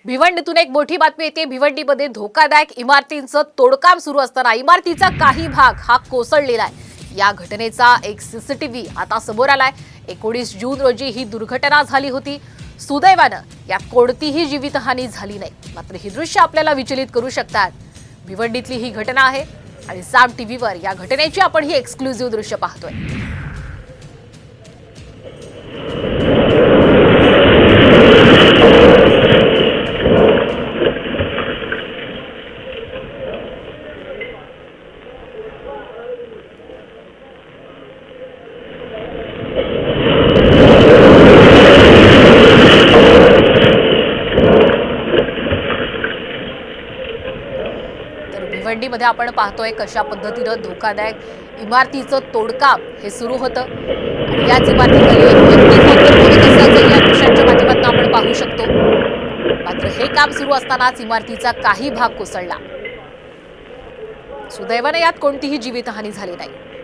भिवंडीतून एक मोठी बातमी येते। भिवंडीमध्ये धोकादायक इमारतींचं तोडकाम सुरू असताना इमारतीचा काही भाग हा कोसळलेला आहे। या घटनेचा एक सीसीटीव्ही आता समोर आलाय। 19 जून रोजी ही दुर्घटना झाली होती। सुदैवानं यात कोणतीही जीवितहानी झाली नाही, मात्र ही दृश्य आपल्याला विचलित करू शकतात। भिवंडीतली ही घटना आहे आणि साम टीव्हीवर या घटनेची आपण ही एक्सक्लुझिव्ह दृश्य पाहतोय। भिवंडीमध्ये आपण पाहतोय कशा पद्धतीनं धोकादायक इमारतीचं तोडकाम हे सुरू होतं। याच इमारतीखाली एक व्यक्ती बोलत असल्याचं या दृश्यांच्या माध्यमातून आपण पाहू शकतो। मात्र हे काम सुरू असतानाच इमारतीचा काही भाग कोसळला। सुदैवाने यात कोणतीही जीवितहानी झाली नाही।